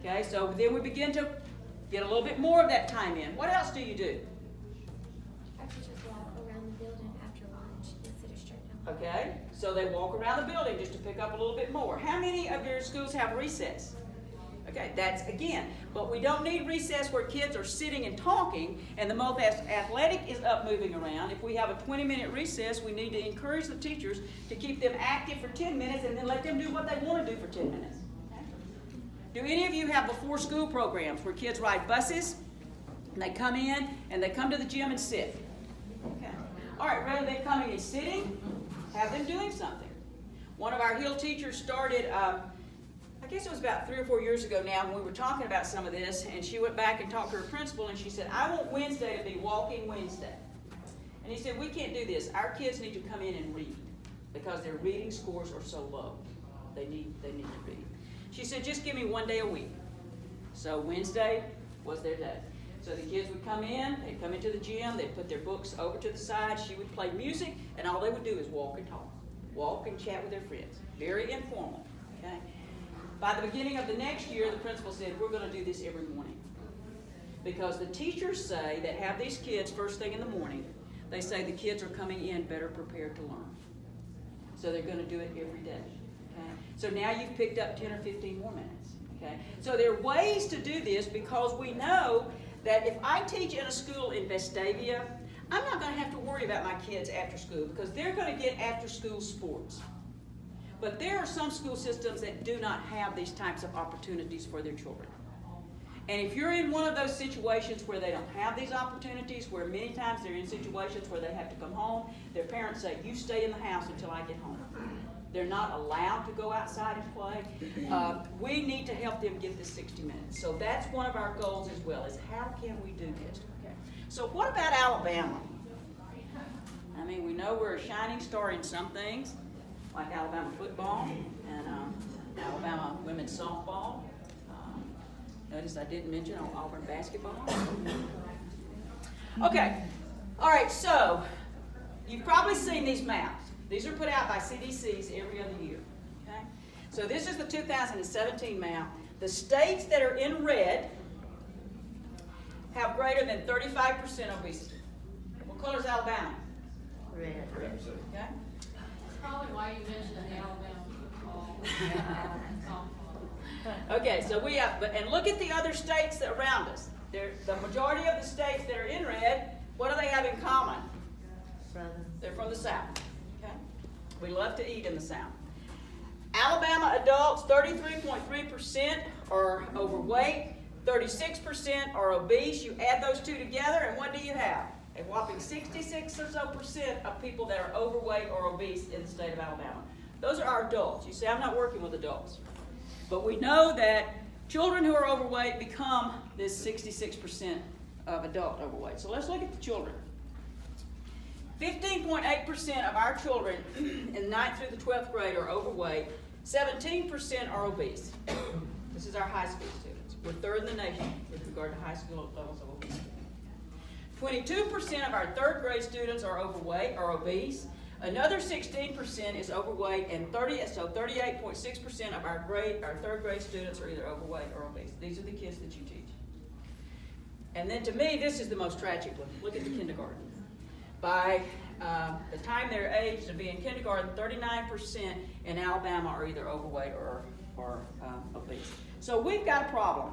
Okay, so then we begin to get a little bit more of that time in. What else do you do? Our teachers walk around the building after lunch instead of straight down. Okay, so they walk around the building just to pick up a little bit more. How many of your schools have recess? Okay, that's again, but we don't need recess where kids are sitting and talking and the most athletic is up moving around. If we have a 20-minute recess, we need to encourage the teachers to keep them active for 10 minutes and then let them do what they want to do for 10 minutes. Okay? Do any of you have before school programs where kids ride buses and they come in and they come to the gym and sit? Okay. All right, rather than coming and sitting, have them doing something. One of our Hill teachers started, I guess it was about 3 or 4 years ago now when we were talking about some of this, and she went back and talked to her principal and she said, I want Wednesday to be walking Wednesday. And he said, we can't do this. Our kids need to come in and read because their reading scores are so low. They need to read. She said, just give me 1 day a week. So Wednesday was their day. So the kids would come in, they'd come into the gym, they'd put their books over to the side, she would play music, and all they would do is walk and talk. Walk and chat with their friends. Very informal. Okay? By the beginning of the next year, the principal said, we're going to do this every morning. Because the teachers say that have these kids first thing in the morning, they say the kids are coming in better prepared to learn. So they're going to do it every day. Okay? So now you've picked up 10 or 15 more minutes. Okay? So there are ways to do this because we know that if I teach in a school in Vestavia, I'm not going to have to worry about my kids after school because they're going to get after school sports. But there are some school systems that do not have these types of opportunities for their children. And if you're in one of those situations where they don't have these opportunities, where many times they're in situations where they have to come home, their parents say, you stay in the house until I get home. They're not allowed to go outside and play. We need to help them get this 60 minutes. So that's one of our goals as well, is how can we do this? Okay. So what about Alabama? I mean, we know we're a shining star in some things, like Alabama football and Alabama women's softball. Notice I didn't mention Auburn basketball. Okay, all right, so you've probably seen these maps. These are put out by CDCs every other year. Okay? So this is the 2017 map. The states that are in red have greater than 35% obesity. What color is Alabama? Red. Okay? That's probably why you mentioned Alabama football. Okay, so we have, and look at the other states that around us. The majority of the states that are in red, what do they have in common? They're from the South. Okay? We love to eat in the South. Alabama adults, 33.3% are overweight, 36% are obese. You add those two together, and what do you have? A whopping 66% or so of people that are overweight or obese in the state of Alabama. Those are our adults. You say, I'm not working with adults. But we know that children who are overweight become this 66% of adult overweight. So let's look at the children. 15.8% of our children in the 9th through the 12th grade are overweight. 17% are obese. This is our high school students. We're third in the nation with regard to high school levels of obesity. 22% of our 3rd grade students are overweight or obese. Another 16% is overweight, and 38.6% of our 3rd grade students are either overweight or obese. These are the kids that you teach. And then to me, this is the most tragic one. Look at the kindergarten. By the time they're aged to be in kindergarten, 39% in Alabama are either overweight or obese. So we've got a problem.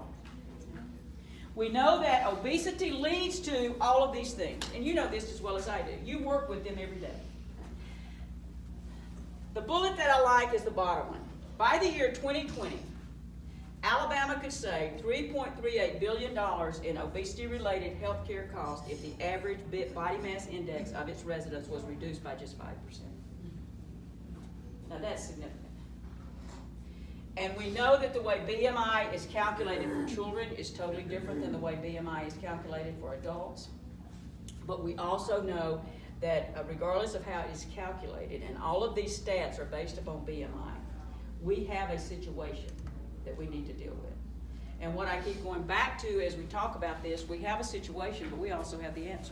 We know that obesity leads to all of these things, and you know this as well as I do. You work with them every day. The bullet that I like is the bottom one. By the year 2020, Alabama could save $3.38 billion in obesity-related health care costs if the average body mass index of its residents was reduced by just 5%. Now that's significant. And we know that the way BMI is calculated for children is totally different than the way BMI is calculated for adults. But we also know that regardless of how it is calculated, and all of these stats are based upon BMI, we have a situation that we need to deal with. And what I keep going back to as we talk about this, we have a situation, but we also have the answer.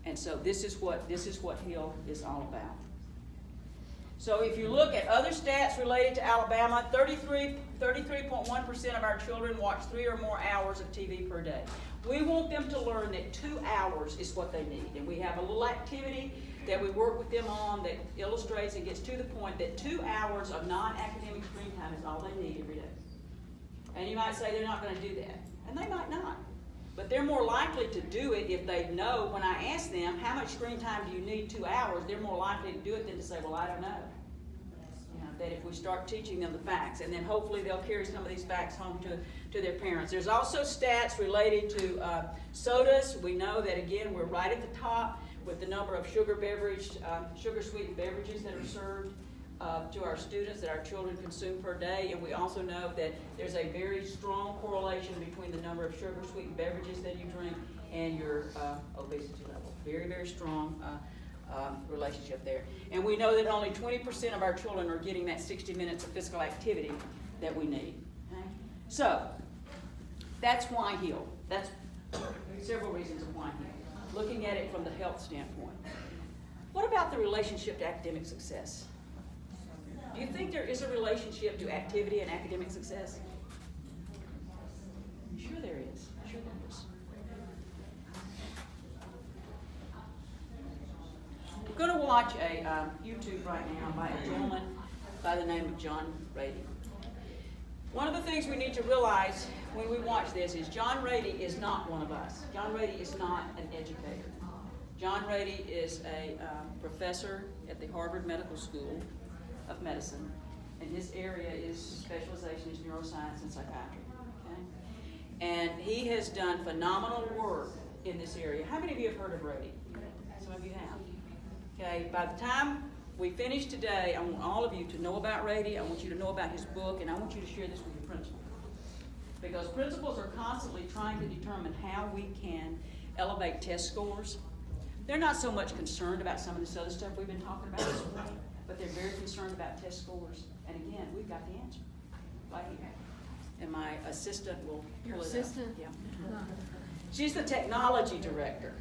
And so this is what Hill is all about. So if you look at other stats related to Alabama, 33.1% of our children watch 3 or more hours of TV per day. We want them to learn that 2 hours is what they need. And we have a little activity that we work with them on that illustrates and gets to the point that 2 hours of non-academic screen time is all they need every day. And you might say they're not going to do that. And they might not. But they're more likely to do it if they know, when I ask them, how much screen time do you need, 2 hours, they're more likely to do it than to say, well, I don't know. You know, that if we start teaching them the facts, and then hopefully they'll carry some of these facts home to their parents. There's also stats related to sodas. We know that, again, we're right at the top with the number of sugar-sweetened beverages that are served to our students, that our children consume per day. And we also know that there's a very strong correlation between the number of sugar-sweetened beverages that you drink and your obesity level. Very, very strong relationship there. And we know that only 20% of our children are getting that 60 minutes of physical activity that we need. Okay? So, that's why HEAL. That's several reasons of why HEAL. Looking at it from the health standpoint. What about the relationship to academic success? Do you think there is a relationship to activity and academic success? Sure there is. Sure there is. We're going to watch a YouTube right now by a gentleman by the name of John Rady. One of the things we need to realize when we watch this is John Rady is not one of us. John Rady is not an educator. John Rady is a professor at the Harvard Medical School of Medicine, and his area is specialization is neuroscience and psychiatry. Okay? And he has done phenomenal work in this area. How many of you have heard of Rady? Some of you have. Okay, by the time we finish today, I want all of you to know about Rady. I want you to know about his book, and I want you to share this with your principal. Because principals are constantly trying to determine how we can elevate test scores. They're not so much concerned about some of this other stuff we've been talking about this morning, but they're very concerned about test scores. And again, we've got the answer right here. And my assistant will pull it up. Yeah. She's the technology director